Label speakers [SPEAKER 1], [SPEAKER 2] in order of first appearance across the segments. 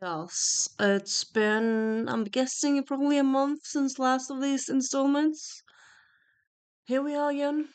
[SPEAKER 1] Yes, it's been, I'm guessing, probably a month since last of these installments. Here we are again.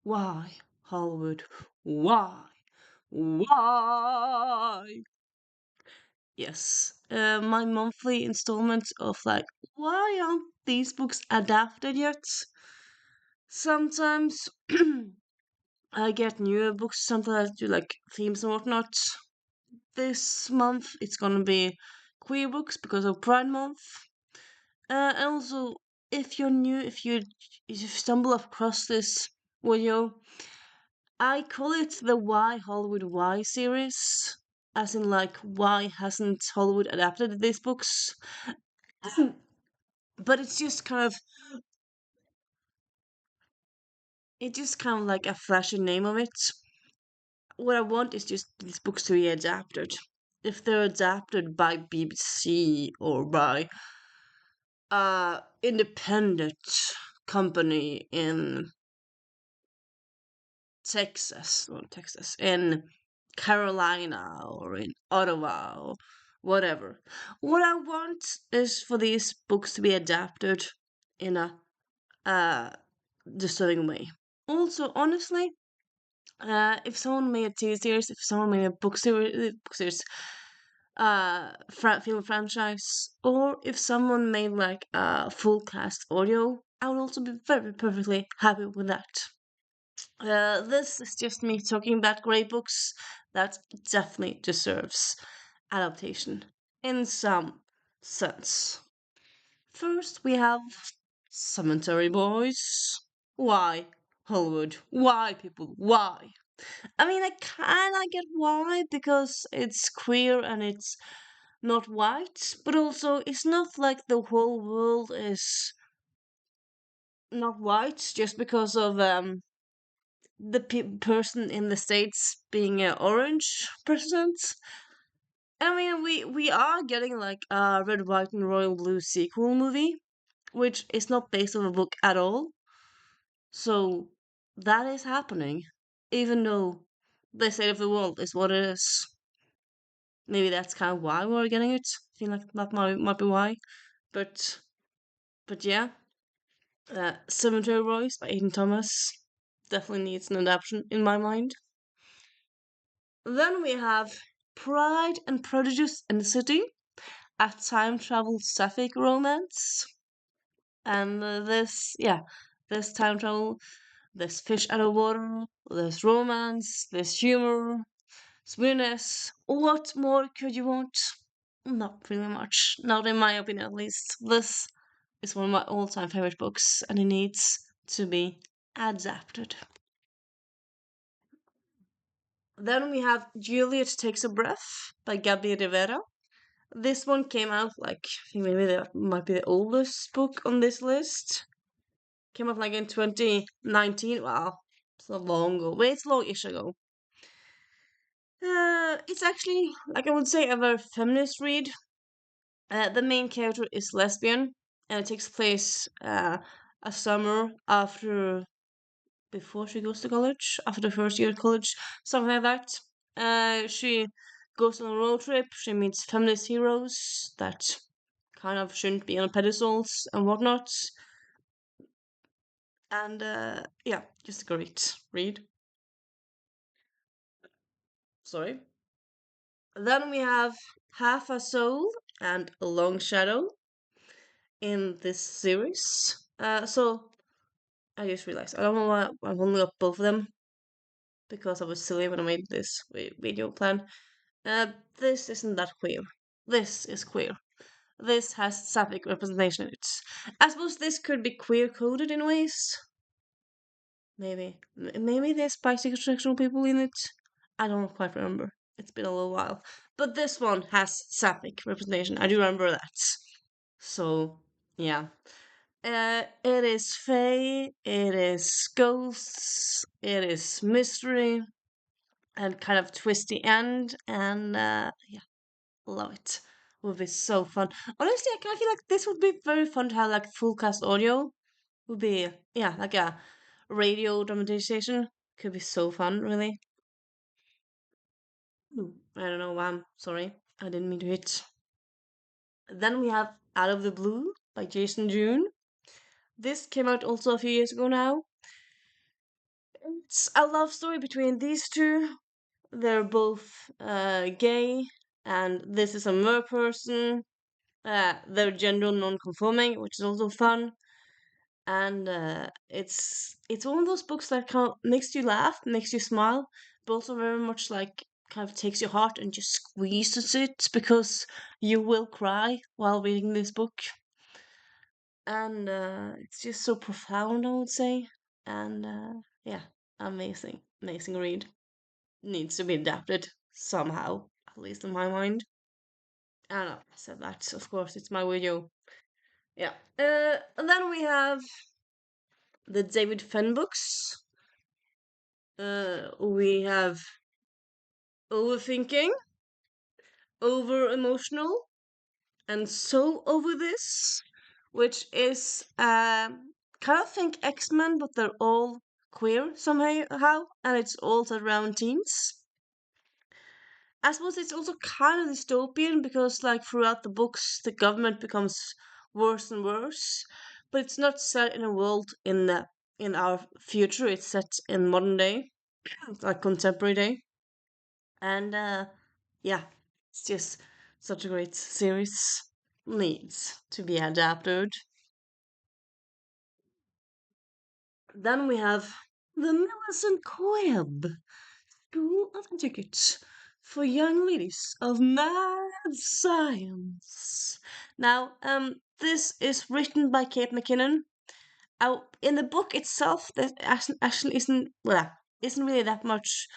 [SPEAKER 1] Why, Hollywood? Why? Why? Yes, my monthly installment of like, why aren't these books adapted yet? Sometimes I get newer books, sometimes I do like themes and whatnot. This month it's gonna be queer books because of Pride Month. And also, if you stumble across this video, I call it the Why Hollywood Why series, as in like why hasn't Hollywood adapted these books? But it's just kind of like a flashy name of it. What I want is just these books to be adapted. If they're adapted by BBC or by independent company in Texas, in Carolina or in Ottawa or whatever. What I want is for these books to be adapted in a uh disturbing way. Also, honestly, if someone made a TV series, if someone made a book series, film franchise, or if someone made like a full cast audio, I would also be very perfectly happy with that. This is just me talking about great books that definitely deserves adaptation in some sense. First, we have Cemetery Boys. Why, Hollywood? Why, people? Why? I mean, I kinda get why, because it's queer and it's not white, but also it's not like the whole world is not white just because of the person in the states being an orange president. I mean, we are getting like a red, white, and royal blue sequel movie, which is not based on a book at all. So that is happening, even though the state of the world is what it is. Maybe that's kind of why we're getting it. I feel like that might be why, but yeah. Cemetery Boys by Aiden Thomas definitely needs an adaptation in my mind. Then we have Pride and Prejudice in the City, a time travel sapphic romance. And this time travel, there's fish out of water, there's romance, there's humor, sweetness. What more could you want? Not really much. Not in my opinion, at least. This is one of my all time favorite books, and it needs to be adapted. Then we have Juliet Takes a Breath by Gabi Rivera. This one came out like, I think maybe that might be the oldest book on this list. Came out like in 2019. Wow, it's not long ago. Wait, it's long-ish ago. It's actually, like I would say, a very feminist read. The main character is lesbian, and it takes place a summer before she goes to college, after the first year of college, something like that. She goes on a road trip. She meets feminist heroes that kind of shouldn't be on pedestals and whatnot. And yeah, just a great read. Sorry. Then we have Half a Soul and A Long Shadow in this series. So I just realized I don't know why I've only got both of them because I was silly when I made this video plan. This isn't that queer. This is queer. This has sapphic representation in it. I suppose this could be queer coded in ways. Maybe there's bisexual people in it. I don't quite remember. It's been a little while. But this one has sapphic representation. I do remember that. So, yeah. It is fae, it is ghosts, it is mystery, and kind of twisty end, and yeah, love it. Would be so fun. Honestly, I kind of feel like this would be very fun to have like full cast audio. Would be, yeah, like a radio dramatization. Could be so fun, really. I don't know why I'm sorry. I didn't mean to hit. Then we have Out of the Blue by Jason June. This came out also a few years ago now. It's a love story between these two. They're both gay, and this is a mer person. They're gender non-conforming, which is also fun. And it's one of those books that kind of makes you laugh, makes you smile, but also very much like kind of takes your heart and just squeezes it because you will cry while reading this book. And it's just so profound, I would say. And yeah, amazing, amazing read. Needs to be adapted somehow, at least in my mind. And I said that, of course, it's my video. Yeah. And then we have the David Fenn books. We have Overthinking, Over Emotional, and So Over This, which is kind of think X-Men, but they're all queer somehow, and it's all around teens. I suppose it's also kind of dystopian because, like, throughout the books, the government becomes worse and worse. But it's not set in a world in our future. It's set in modern day, like contemporary day, and yeah, it's just such a great series. Needs to be adapted. Then we have the Millicent Quebb School of Etiquette for young ladies of mad science. Now, this is written by Kate McKinnon. In the book itself, there actually isn't really that much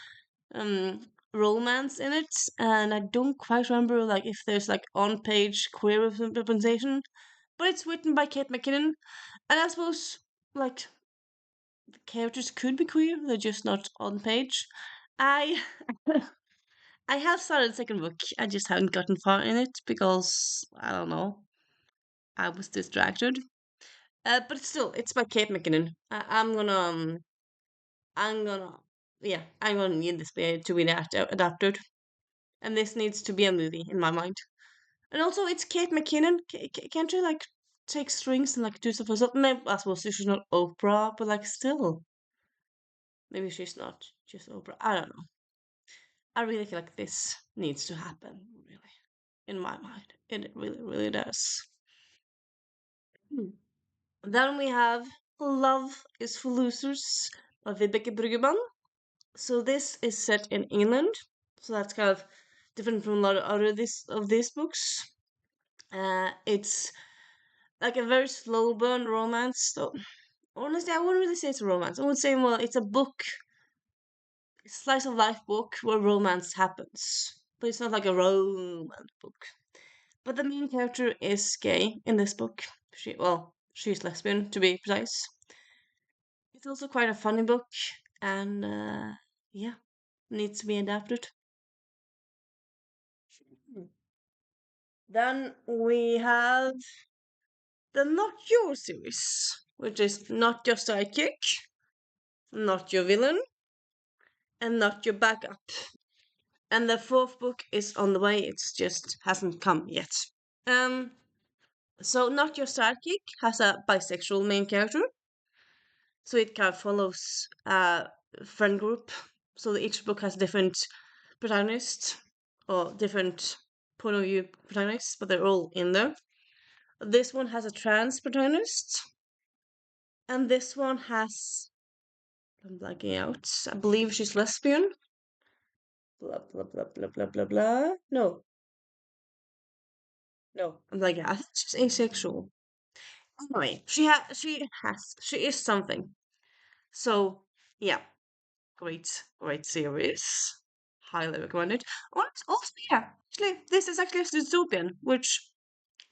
[SPEAKER 1] romance in it, and I don't quite remember like if there's like on-page queer representation, but it's written by Kate McKinnon, and I suppose like the characters could be queer, they're just not on page. I I have started the second book. I just haven't gotten far in it because I don't know. I was distracted. But still, it's by Kate McKinnon. I'm gonna, yeah, I'm gonna need this to be adapted, and this needs to be a movie in my mind. And also, it's Kate McKinnon. Can't you like take strings and like do stuff herself? Maybe I suppose she's not Oprah, but like still, maybe she's not just Oprah. I don't know. I really feel like this needs to happen. Really, in my mind, and it really, really does. Hmm. Then we have Love is for Losers by Vibeke Bruggemann. So this is set in England, so that's kind of different from a lot of other this of these books. It's like a very slow burn romance. So honestly, I wouldn't really say it's a romance. I would say well, it's a book, slice of life book where romance happens, but it's not like a romance book. But the main character is gay in this book. She's lesbian to be precise. It's also quite a funny book, and yeah, needs to be adapted. Then we have the Not Your series, which is Not Your Sidekick, Not Your Villain, and Not Your Backup. And the fourth book is on the way, it's just hasn't come yet. Um, so Not Your Sidekick has a bisexual main character, so it kind of follows a friend group. So each book has different protagonists or different point of view protagonists, but they're all in there. This one has a trans protagonist, and this one has I'm blanking out. I believe she's lesbian. Blah blah blah blah blah blah blah. No, no, I'm blanking. I think she's asexual. Anyway, she is something. So yeah, great series. Highly recommended. Also, yeah, actually, this is actually a dystopian, which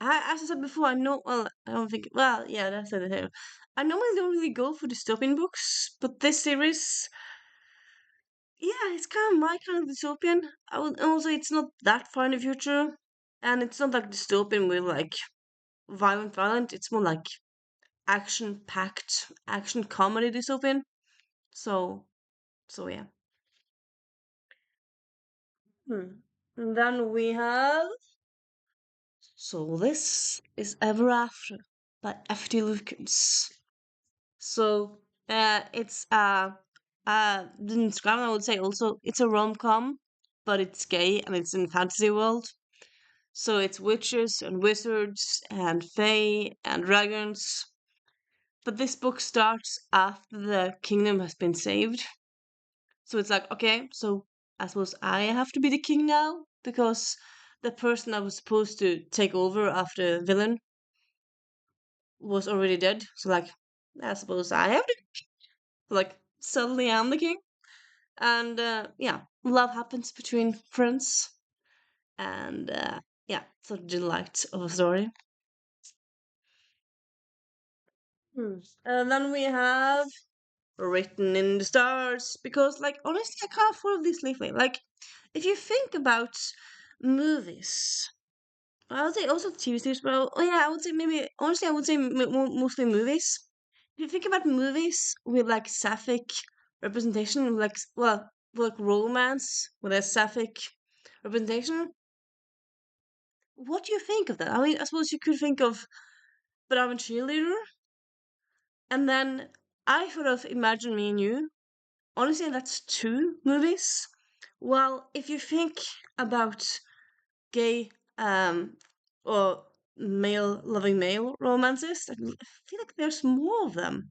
[SPEAKER 1] as I said before, I know. Well, I don't think. Well, yeah, that's the thing. I normally don't really go for dystopian books, but this series, yeah, it's kind of my kind of dystopian. Also, it's not that far in the future, and it's not like dystopian with like violent. It's more like action-packed, action comedy dystopian. So, so yeah. Hmm. And then we have So This Is Ever After by F.D. Lucas. So it's in Instagram I would say also it's a rom-com, but it's gay and it's in fantasy world. So it's witches and wizards and fae and dragons. But this book starts after the kingdom has been saved. So it's like, okay, so I suppose I have to be the king now because the person that was supposed to take over after the villain was already dead. So like, I suppose I have to like suddenly I'm the king. And yeah, love happens between friends, and yeah, so delight of a story. And then we have Written in the Stars because, like, honestly, I can't follow this lately. Like, if you think about movies, I would say also TV series, but yeah, I would say maybe honestly, I would say mostly movies. If you think about movies with like sapphic representation, like like romance with a sapphic representation, what do you think of that? I mean, I suppose you could think of But I'm a Cheerleader, and then I sort of imagine Me and You. Honestly, that's two movies. Well, if you think about gay or male loving male romances, I feel like there's more of them.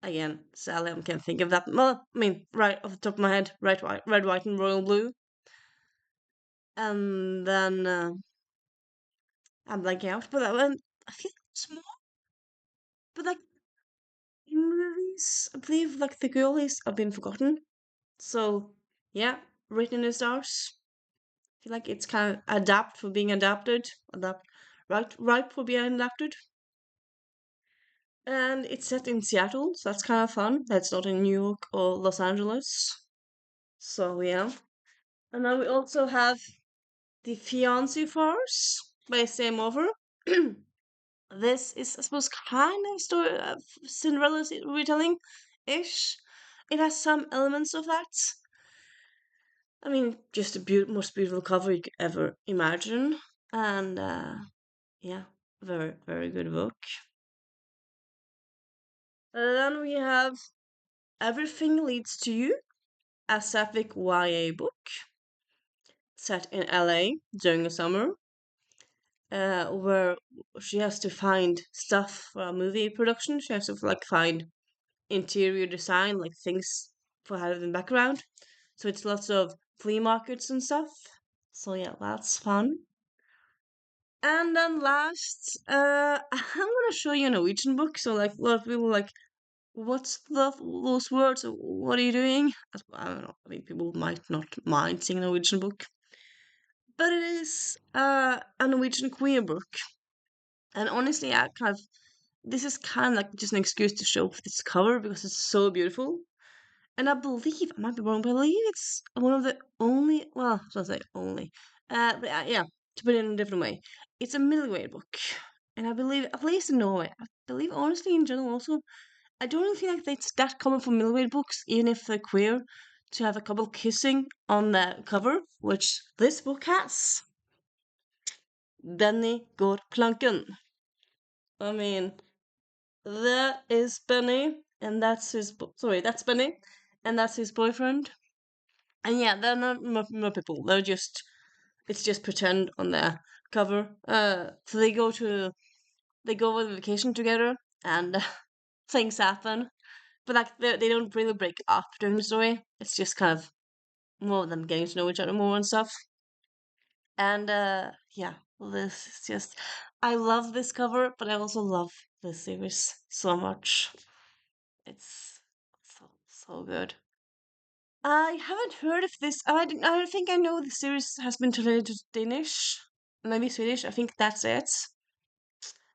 [SPEAKER 1] Again, sadly, I can't think of that. Well, I mean, right off the top of my head, red, white, and royal blue. And then I'm blanking out, but that one, I feel like there's more. But like in movies, I believe like the girl is have been forgotten. So yeah, Written in the Stars. I feel like it's kind of adapt for being adapted, adapt, right for being adapted. And it's set in Seattle, so that's kind of fun. That's not in New York or Los Angeles. So yeah. And then we also have The Fiancé Farce by Sam Over. This is, I suppose, kind of story of Cinderella's retelling ish. It has some elements of that. I mean, just the most beautiful cover you could ever imagine. And yeah, very, very good book. Then we have Everything Leads to You, a sapphic YA book set in LA during the summer, where she has to find stuff for a movie production. She has to like find interior design, like things for her in the background. So it's lots of flea markets and stuff. So yeah, that's fun. And then last, I'm gonna show you a Norwegian book. So like a lot of people like, what's those words? What are you doing? I don't know. I mean, people might not mind seeing a Norwegian book, but it is a Norwegian queer book. And honestly, I kind of this is kind of like just an excuse to show off this cover because it's so beautiful. And I believe I might be wrong, but I believe it's one of the only. Well, I should say only. But yeah, to put it in a different way, it's a middleweight book, and I believe at least in Norway, I believe honestly in general also, I don't really feel like it's that common for middleweight books, even if they're queer, to have a couple kissing on the cover, which this book has. Benny går planken. I mean, that is Benny, and that's sorry, that's Benny, and that's his boyfriend. And yeah, they're not people. They're just it's just pretend on their cover. So they go on vacation together, and things happen. But like they don't really break up during the story. It's just kind of more of them getting to know each other more and stuff. And yeah, this is just I love this cover, but I also love this series so much. It's so good. I haven't heard of this. I think I know the series has been translated to Danish, maybe Swedish. I think that's it.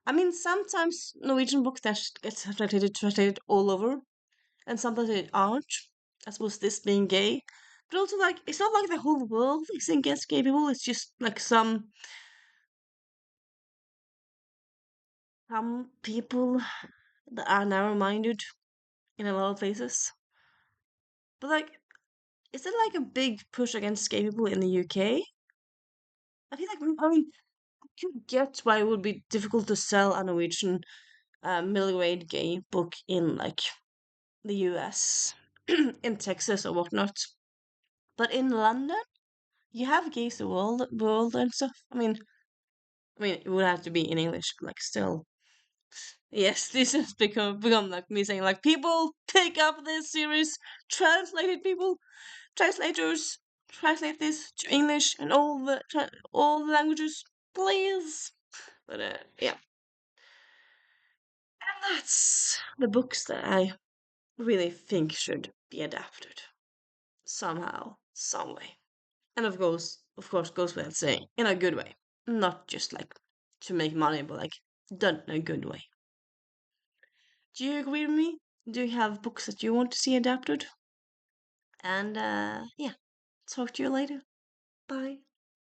[SPEAKER 1] I mean, sometimes Norwegian books that get translated all over, and sometimes they aren't. I suppose this being gay, but also like it's not like the whole world is against gay people. It's just like some people that are narrow-minded in a lot of places. But like, is it like a big push against gay people in the UK? I feel like I mean I could get why it would be difficult to sell a Norwegian middle grade gay book in like the US, in Texas or whatnot. But in London, you have gays the world and stuff. I mean, it would have to be in English, like still. Yes, this has become like me saying like people pick up this series, translate it, people, translators, translate this to English and all the languages, please. But yeah, and that's the books that I really think should be adapted somehow, some way. And of course, goes without saying, in a good way. Not just like to make money, but like done in a good way. Do you agree with me? Do you have books that you want to see adapted? And yeah, talk to you later. Bye.